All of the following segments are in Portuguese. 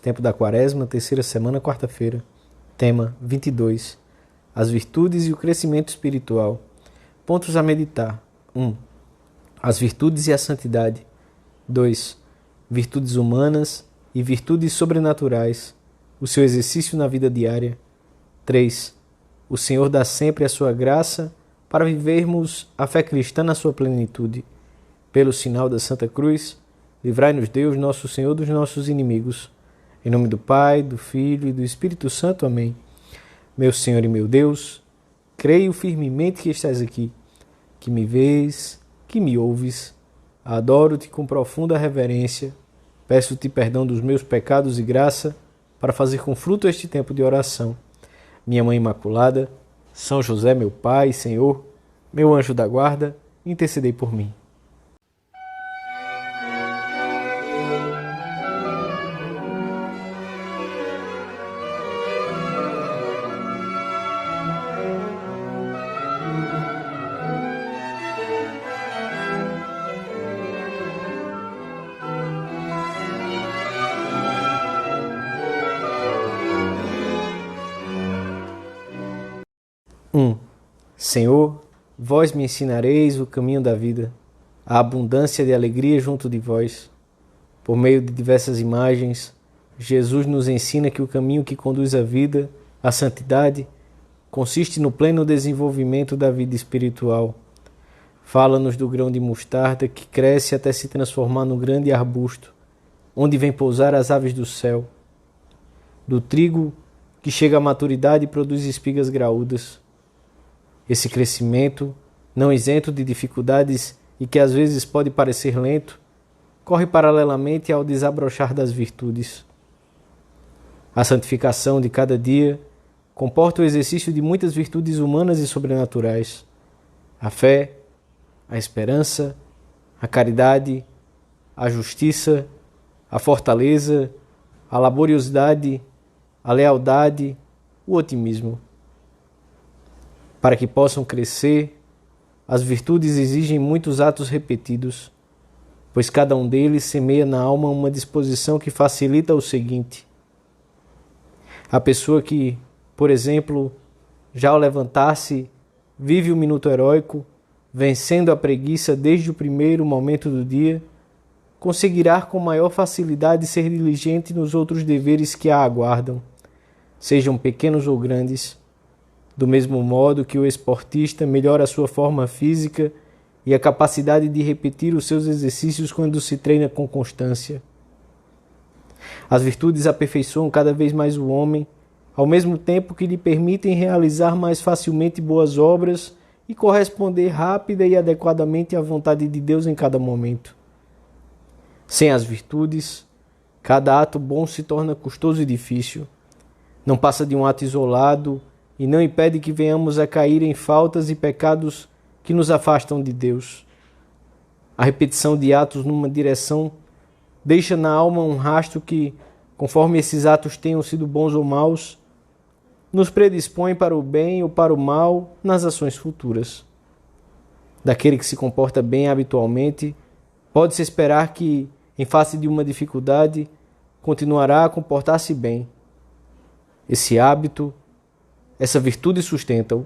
Tempo da Quaresma, terceira semana, quarta-feira. Tema 22. As virtudes e o crescimento espiritual. Pontos a meditar. 1. As virtudes e a santidade. 2. Virtudes humanas e virtudes sobrenaturais. O seu exercício na vida diária. 3. O Senhor dá sempre a sua graça para vivermos a fé cristã na sua plenitude. Pelo sinal da Santa Cruz, livrai-nos Deus, nosso Senhor, dos nossos inimigos. Em nome do Pai, do Filho e do Espírito Santo. Amém. Meu Senhor e meu Deus, creio firmemente que estás aqui, que me vês, que me ouves. Adoro-te com profunda reverência. Peço-te perdão dos meus pecados e graça para fazer com fruto este tempo de oração. Minha Mãe Imaculada, São José, meu Pai, Senhor, meu anjo da guarda, intercedei por mim. Senhor, vós me ensinareis o caminho da vida, a abundância de alegria junto de vós. Por meio de diversas imagens, Jesus nos ensina que o caminho que conduz à vida, à santidade, consiste no pleno desenvolvimento da vida espiritual. Fala-nos do grão de mostarda que cresce até se transformar num grande arbusto, onde vem pousar as aves do céu. Do trigo que chega à maturidade e produz espigas graúdas. Esse crescimento, não isento de dificuldades e que às vezes pode parecer lento, corre paralelamente ao desabrochar das virtudes. A santificação de cada dia comporta o exercício de muitas virtudes humanas e sobrenaturais. A fé, a esperança, a caridade, a justiça, a fortaleza, a laboriosidade, a lealdade, o otimismo. Para que possam crescer, as virtudes exigem muitos atos repetidos, pois cada um deles semeia na alma uma disposição que facilita o seguinte. A pessoa que, por exemplo, já ao levantar-se, vive o minuto heróico, vencendo a preguiça desde o primeiro momento do dia, conseguirá com maior facilidade ser diligente nos outros deveres que a aguardam, sejam pequenos ou grandes. Do mesmo modo que o esportista melhora a sua forma física e a capacidade de repetir os seus exercícios quando se treina com constância. As virtudes aperfeiçoam cada vez mais o homem, ao mesmo tempo que lhe permitem realizar mais facilmente boas obras e corresponder rápida e adequadamente à vontade de Deus em cada momento. Sem as virtudes, cada ato bom se torna custoso e difícil. Não passa de um ato isolado e não impede que venhamos a cair em faltas e pecados que nos afastam de Deus. A repetição de atos numa direção deixa na alma um rastro que, conforme esses atos tenham sido bons ou maus, nos predispõe para o bem ou para o mal nas ações futuras. Daquele que se comporta bem habitualmente, pode-se esperar que, em face de uma dificuldade, continuará a comportar-se bem. Esse hábito, essa virtude sustenta-o.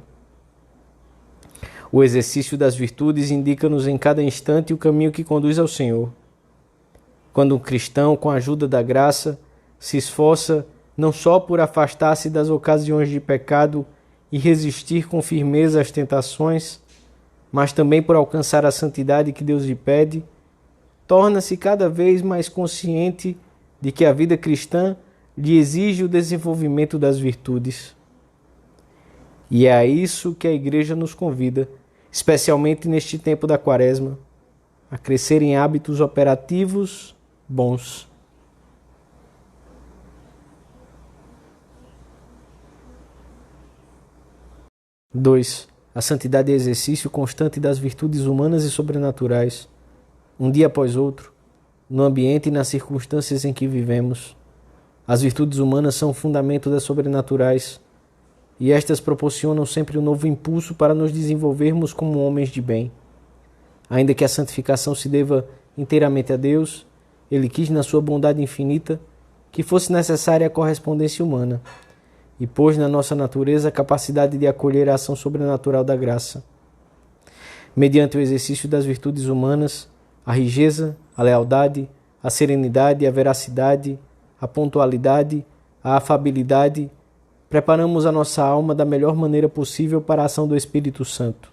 O exercício das virtudes indica-nos em cada instante o caminho que conduz ao Senhor. Quando um cristão, com a ajuda da graça, se esforça não só por afastar-se das ocasiões de pecado e resistir com firmeza às tentações, mas também por alcançar a santidade que Deus lhe pede, torna-se cada vez mais consciente de que a vida cristã lhe exige o desenvolvimento das virtudes. E é a isso que a Igreja nos convida, especialmente neste tempo da Quaresma, a crescer em hábitos operativos bons. Dois. A santidade é exercício constante das virtudes humanas e sobrenaturais, um dia após outro, no ambiente e nas circunstâncias em que vivemos. As virtudes humanas são o fundamento das sobrenaturais, e estas proporcionam sempre um novo impulso para nos desenvolvermos como homens de bem. Ainda que a santificação se deva inteiramente a Deus, Ele quis, na sua bondade infinita, que fosse necessária a correspondência humana, e pôs na nossa natureza a capacidade de acolher a ação sobrenatural da graça. Mediante o exercício das virtudes humanas, a riqueza, a lealdade, a serenidade, a veracidade, a pontualidade, a afabilidade, preparamos a nossa alma da melhor maneira possível para a ação do Espírito Santo.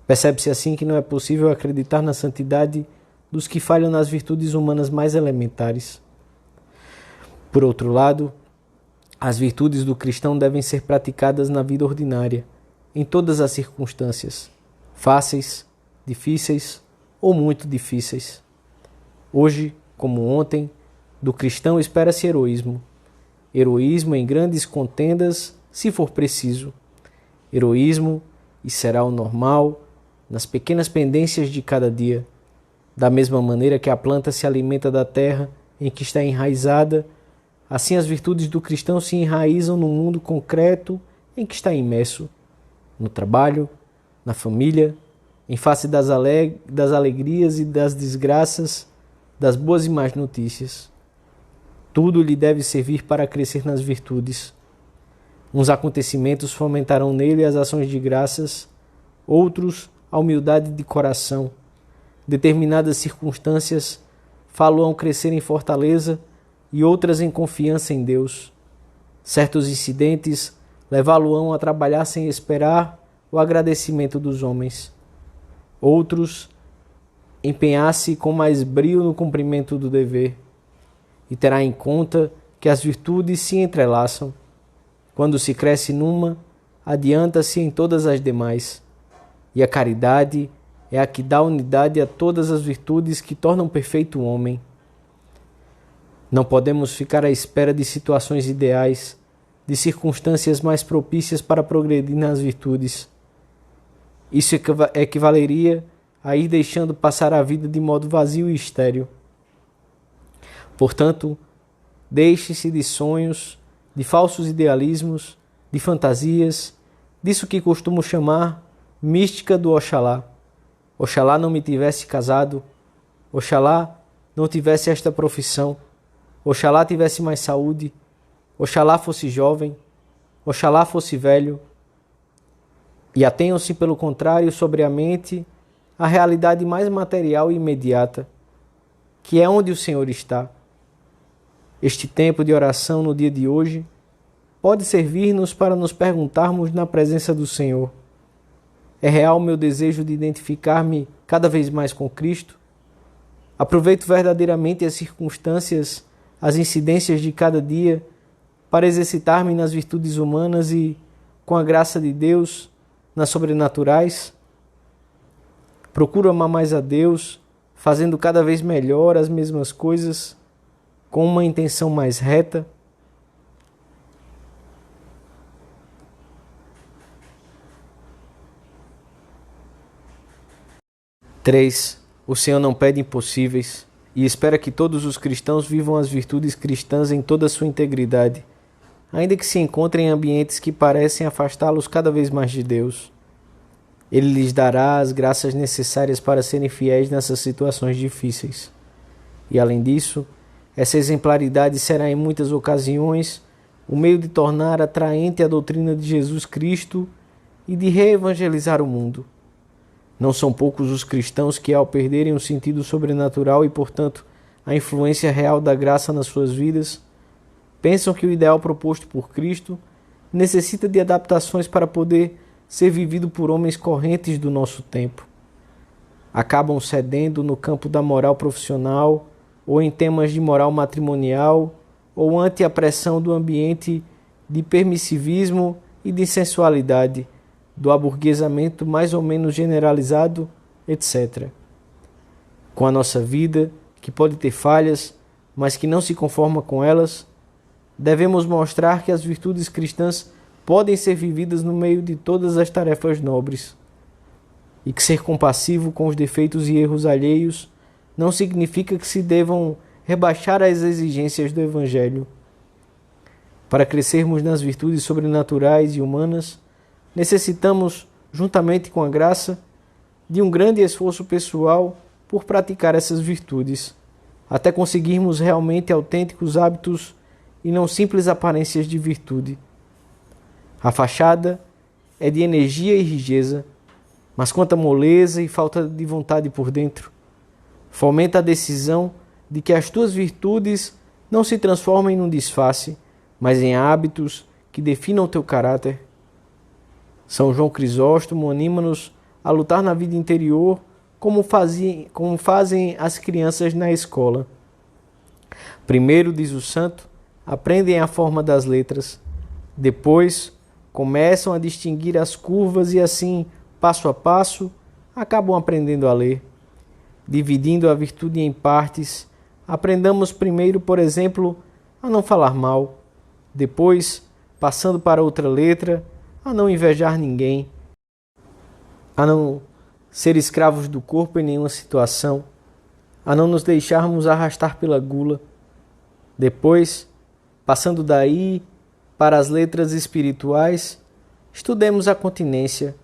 Percebe-se assim que não é possível acreditar na santidade dos que falham nas virtudes humanas mais elementares. Por outro lado, as virtudes do cristão devem ser praticadas na vida ordinária, em todas as circunstâncias, fáceis, difíceis ou muito difíceis. Hoje, como ontem, do cristão espera-se heroísmo. Heroísmo em grandes contendas, se for preciso. Heroísmo, e será o normal, nas pequenas pendências de cada dia. Da mesma maneira que a planta se alimenta da terra em que está enraizada, assim as virtudes do cristão se enraizam no mundo concreto em que está imerso, no trabalho, na família, em face das alegrias e das desgraças, das boas e más notícias. Tudo lhe deve servir para crescer nas virtudes. Uns acontecimentos fomentarão nele as ações de graças, outros a humildade de coração. Determinadas circunstâncias falo-ão crescer em fortaleza e outras em confiança em Deus. Certos incidentes levá-lo-ão a trabalhar sem esperar o agradecimento dos homens. Outros empenhar-se com mais brio no cumprimento do dever. E terá em conta que as virtudes se entrelaçam. Quando se cresce numa, adianta-se em todas as demais. E a caridade é a que dá unidade a todas as virtudes que tornam perfeito o homem. Não podemos ficar à espera de situações ideais, de circunstâncias mais propícias para progredir nas virtudes. Isso equivaleria a ir deixando passar a vida de modo vazio e estéril. Portanto, deixe-se de sonhos, de falsos idealismos, de fantasias, disso que costumo chamar mística do Oxalá. Oxalá não me tivesse casado, oxalá não tivesse esta profissão, oxalá tivesse mais saúde, oxalá fosse jovem, oxalá fosse velho. E atenham-se, pelo contrário, sobre a mente a realidade mais material e imediata, que é onde o Senhor está. Este tempo de oração no dia de hoje pode servir-nos para nos perguntarmos na presença do Senhor: é real o meu desejo de identificar-me cada vez mais com Cristo? Aproveito verdadeiramente as circunstâncias, as incidências de cada dia para exercitar-me nas virtudes humanas e, com a graça de Deus, nas sobrenaturais? Procuro amar mais a Deus, fazendo cada vez melhor as mesmas coisas, com uma intenção mais reta? Três, o Senhor não pede impossíveis e espera que todos os cristãos vivam as virtudes cristãs em toda a sua integridade, ainda que se encontrem em ambientes que parecem afastá-los cada vez mais de Deus. Ele lhes dará as graças necessárias para serem fiéis nessas situações difíceis. E além disso, essa exemplaridade será em muitas ocasiões o meio de tornar atraente a doutrina de Jesus Cristo e de reevangelizar o mundo. Não são poucos os cristãos que, ao perderem o sentido sobrenatural e, portanto, a influência real da graça nas suas vidas, pensam que o ideal proposto por Cristo necessita de adaptações para poder ser vivido por homens correntes do nosso tempo. Acabam cedendo no campo da moral profissional ou em temas de moral matrimonial ou ante a pressão do ambiente de permissivismo e de sensualidade, do aburguesamento mais ou menos generalizado, etc. Com a nossa vida, que pode ter falhas, mas que não se conforma com elas, devemos mostrar que as virtudes cristãs podem ser vividas no meio de todas as tarefas nobres, e que ser compassivo com os defeitos e erros alheios não significa que se devam rebaixar as exigências do Evangelho. Para crescermos nas virtudes sobrenaturais e humanas, necessitamos, juntamente com a graça, de um grande esforço pessoal por praticar essas virtudes, até conseguirmos realmente autênticos hábitos e não simples aparências de virtude. A fachada é de energia e riqueza, mas quanta moleza e falta de vontade por dentro. Fomenta a decisão de que as tuas virtudes não se transformem num disfarce, mas em hábitos que definam o teu caráter. São João Crisóstomo anima-nos a lutar na vida interior como fazem as crianças na escola. Primeiro, diz o santo, aprendem a forma das letras. Depois, começam a distinguir as curvas e assim, passo a passo, acabam aprendendo a ler. Dividindo a virtude em partes, aprendamos primeiro, por exemplo, a não falar mal. Depois, passando para outra letra, a não invejar ninguém, a não ser escravos do corpo em nenhuma situação, a não nos deixarmos arrastar pela gula. Depois, passando daí para as letras espirituais, estudemos a continência,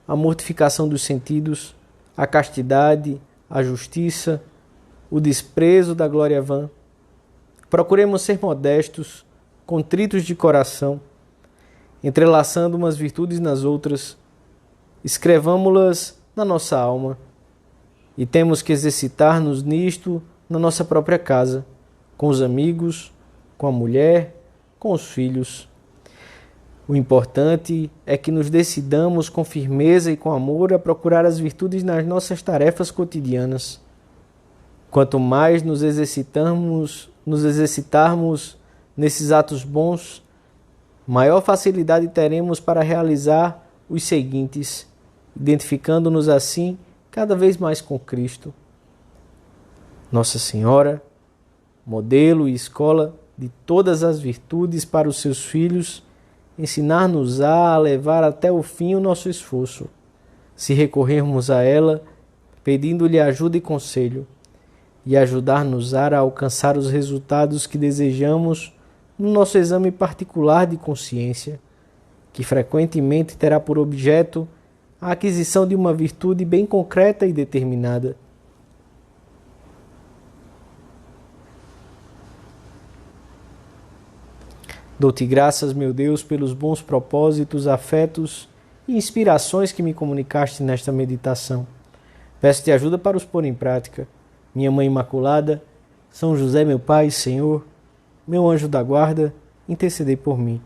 a mortificação dos sentidos, a castidade, a justiça, o desprezo da glória vã. Procuremos ser modestos, contritos de coração, entrelaçando umas virtudes nas outras, escrevamo-las na nossa alma. E temos que exercitar-nos nisto na nossa própria casa, com os amigos, com a mulher, com os filhos. O importante é que nos decidamos com firmeza e com amor a procurar as virtudes nas nossas tarefas cotidianas. Quanto mais nos exercitarmos nesses atos bons, maior facilidade teremos para realizar os seguintes, identificando-nos assim cada vez mais com Cristo. Nossa Senhora, modelo e escola de todas as virtudes para os seus filhos, ensinar-nos a levar até o fim o nosso esforço, se recorrermos a ela, pedindo-lhe ajuda e conselho, e ajudar-nos a alcançar os resultados que desejamos no nosso exame particular de consciência, que frequentemente terá por objeto a aquisição de uma virtude bem concreta e determinada. Dou-te graças, meu Deus, pelos bons propósitos, afetos e inspirações que me comunicaste nesta meditação. Peço-te ajuda para os pôr em prática. Minha Mãe Imaculada, São José, meu Pai e Senhor, meu anjo da guarda, intercedei por mim.